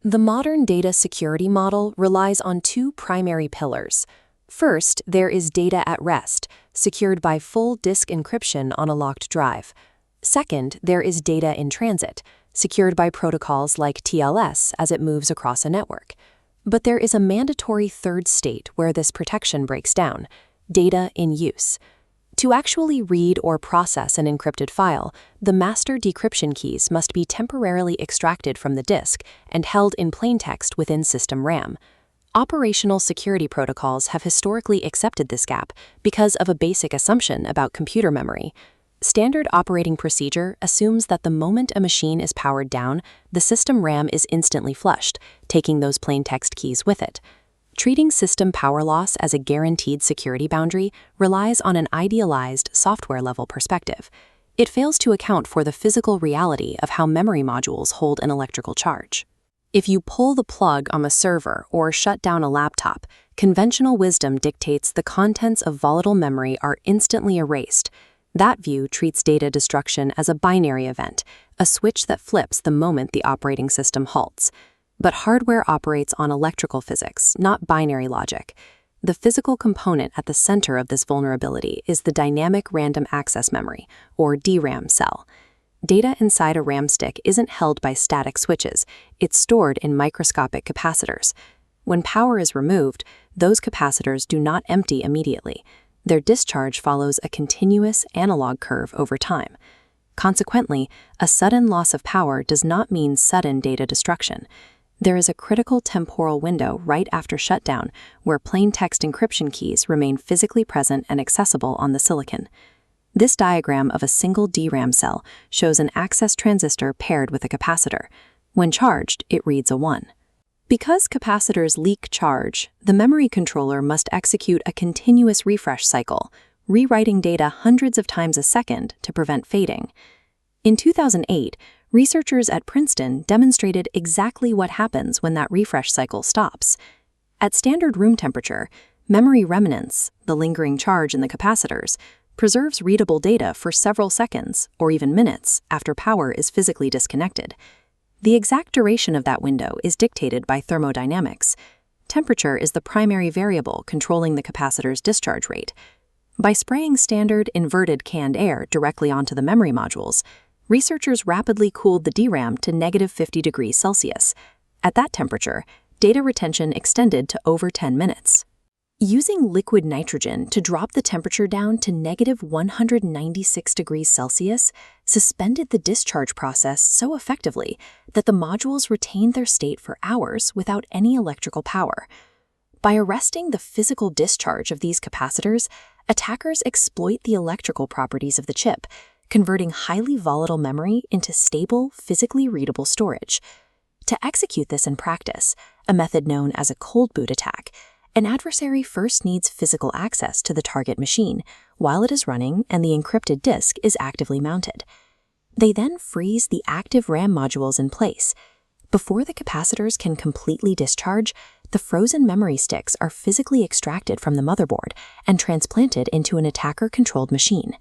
The modern data security model relies on two primary pillars. First, there is data at rest, secured by full disk encryption on a locked drive. Second, there is data in transit, secured by protocols like TLS as it moves across a network. But there is a mandatory third state where this protection breaks down: data in use. To actually read or process an encrypted file, the master decryption keys must be temporarily extracted from the disk and held in plaintext within system RAM. Operational security protocols have historically accepted this gap because of a basic assumption about computer memory. Standard operating procedure assumes that the moment a machine is powered down, the system RAM is instantly flushed, taking those plaintext keys with it. Treating system power loss as a guaranteed security boundary relies on an idealized software-level perspective. It fails to account for the physical reality of how memory modules hold an electrical charge. If you pull the plug on a server or shut down a laptop, conventional wisdom dictates the contents of volatile memory are instantly erased. That view treats data destruction as a binary event, a switch that flips the moment the operating system halts. But hardware operates on electrical physics, not binary logic. The physical component at the center of this vulnerability is the dynamic random access memory, or DRAM cell. Data inside a RAM stick isn't held by static switches, it's stored in microscopic capacitors. When power is removed, those capacitors do not empty immediately. Their discharge follows a continuous analog curve over time. Consequently, a sudden loss of power does not mean sudden data destruction. There is a critical temporal window right after shutdown where plain text encryption keys remain physically present and accessible on the silicon. This diagram of a single DRAM cell shows an access transistor paired with a capacitor. When charged, it reads a 1. Because capacitors leak charge, the memory controller must execute a continuous refresh cycle, rewriting data hundreds of times a second to prevent fading. In 2008, researchers at Princeton demonstrated exactly what happens when that refresh cycle stops. At standard room temperature, memory remnants, the lingering charge in the capacitors, preserves readable data for several seconds or even minutes after power is physically disconnected. The exact duration of that window is dictated by thermodynamics. Temperature is the primary variable controlling the capacitor's discharge rate. By spraying standard inverted canned air directly onto the memory modules, researchers rapidly cooled the DRAM to -50 degrees Celsius. At that temperature, data retention extended to over 10 minutes. Using liquid nitrogen to drop the temperature down to -196 degrees Celsius suspended the discharge process so effectively that the modules retained their state for hours without any electrical power. By arresting the physical discharge of these capacitors, attackers exploit the electrical properties of the chip, converting highly volatile memory into stable, physically readable storage. To execute this in practice, a method known as a cold boot attack, an adversary first needs physical access to the target machine while it is running and the encrypted disk is actively mounted. They then freeze the active RAM modules in place. Before the capacitors can completely discharge, the frozen memory sticks are physically extracted from the motherboard and transplanted into an attacker-controlled machine.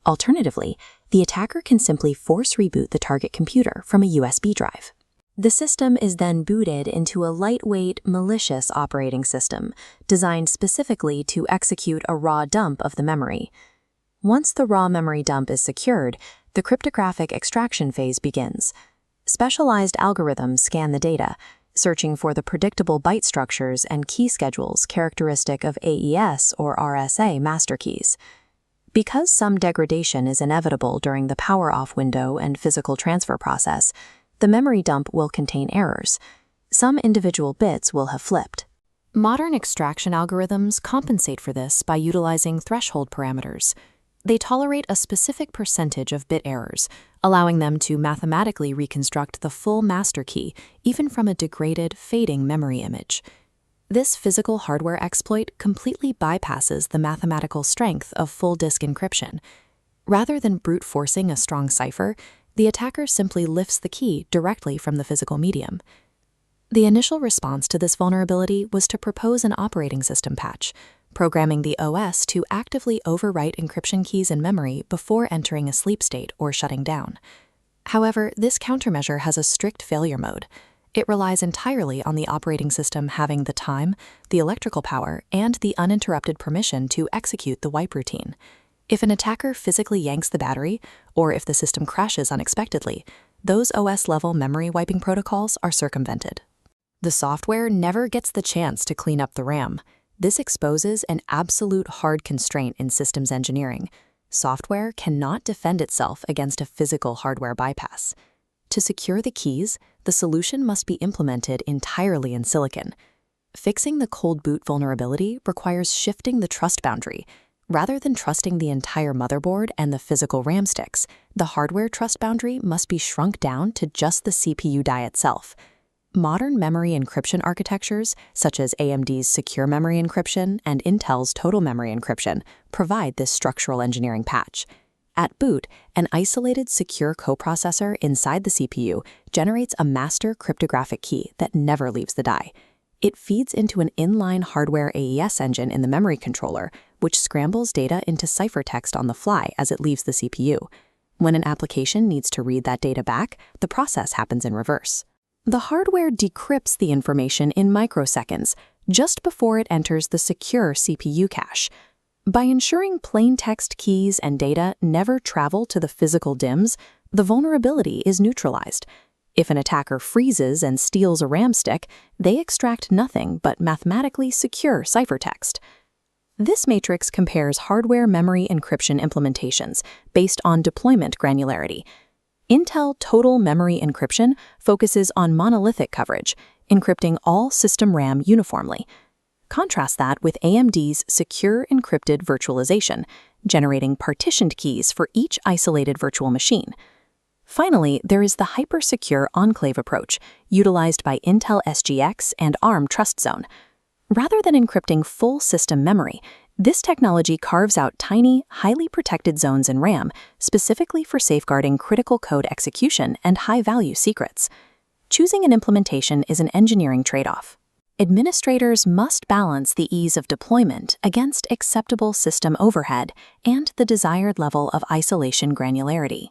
Alternatively, the attacker can simply force reboot the target computer from a USB drive. The system is then booted into a lightweight, malicious operating system designed specifically to execute a raw dump of the memory. Once the raw memory dump is secured, the cryptographic extraction phase begins. Specialized algorithms scan the data, searching for the predictable byte structures and key schedules characteristic of AES or RSA master keys. Because some degradation is inevitable during the power-off window and physical transfer process, the memory dump will contain errors. Some individual bits will have flipped. Modern extraction algorithms compensate for this by utilizing threshold parameters. They tolerate a specific percentage of bit errors, allowing them to mathematically reconstruct the full master key, even from a degraded, fading memory image. This physical hardware exploit completely bypasses the mathematical strength of full disk encryption. Rather than brute forcing a strong cipher, the attacker simply lifts the key directly from the physical medium. The initial response to this vulnerability was to propose an operating system patch, programming the OS to actively overwrite encryption keys in memory before entering a sleep state or shutting down. However, this countermeasure has a strict failure mode. It relies entirely on the operating system having the time, the electrical power, and the uninterrupted permission to execute the wipe routine. If an attacker physically yanks the battery, or if the system crashes unexpectedly, those OS-level memory wiping protocols are circumvented. The software never gets the chance to clean up the RAM. This exposes an absolute hard constraint in systems engineering. Software cannot defend itself against a physical hardware bypass. To secure the keys, the solution must be implemented entirely in silicon. Fixing the cold boot vulnerability requires shifting the trust boundary. Rather than trusting the entire motherboard and the physical RAM sticks, the hardware trust boundary must be shrunk down to just the CPU die itself. Modern memory encryption architectures, such as AMD's Secure Memory Encryption and Intel's Total Memory Encryption, provide this structural engineering patch. At boot, an isolated secure coprocessor inside the CPU generates a master cryptographic key that never leaves the die. It feeds into an inline hardware AES engine in the memory controller, which scrambles data into ciphertext on the fly as it leaves the CPU. When an application needs to read that data back, the process happens in reverse. The hardware decrypts the information in microseconds, just before it enters the secure CPU cache. By ensuring plain text keys and data never travel to the physical DIMMs, the vulnerability is neutralized. If an attacker freezes and steals a RAM stick, they extract nothing but mathematically secure ciphertext. This matrix compares hardware memory encryption implementations based on deployment granularity. Intel Total Memory Encryption focuses on monolithic coverage, encrypting all system RAM uniformly. Contrast that with AMD's Secure Encrypted Virtualization, generating partitioned keys for each isolated virtual machine. Finally, there is the hyper-secure enclave approach, utilized by Intel SGX and ARM TrustZone. Rather than encrypting full system memory, this technology carves out tiny, highly protected zones in RAM, specifically for safeguarding critical code execution and high-value secrets. Choosing an implementation is an engineering trade-off. Administrators must balance the ease of deployment against acceptable system overhead and the desired level of isolation granularity.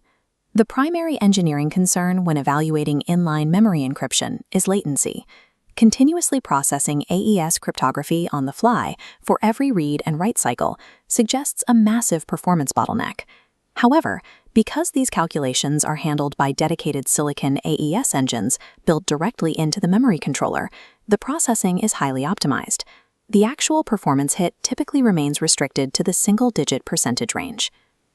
The primary engineering concern when evaluating inline memory encryption is latency. Continuously processing AES cryptography on the fly for every read and write cycle suggests a massive performance bottleneck. However, because these calculations are handled by dedicated silicon AES engines built directly into the memory controller, the processing is highly optimized. The actual performance hit typically remains restricted to the single-digit percentage range.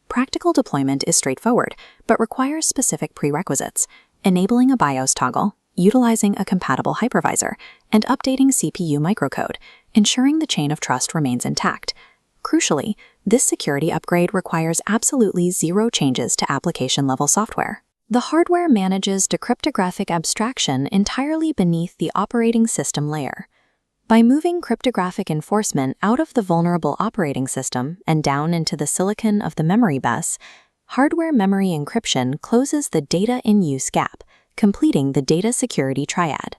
Practical deployment is straightforward, but requires specific prerequisites, enabling a BIOS toggle, utilizing a compatible hypervisor, and updating CPU microcode, ensuring the chain of trust remains intact. Crucially, this security upgrade requires absolutely zero changes to application-level software. The hardware manages decryptographic abstraction entirely beneath the operating system layer. By moving cryptographic enforcement out of the vulnerable operating system and down into the silicon of the memory bus, hardware memory encryption closes the data in use gap, completing the data security triad.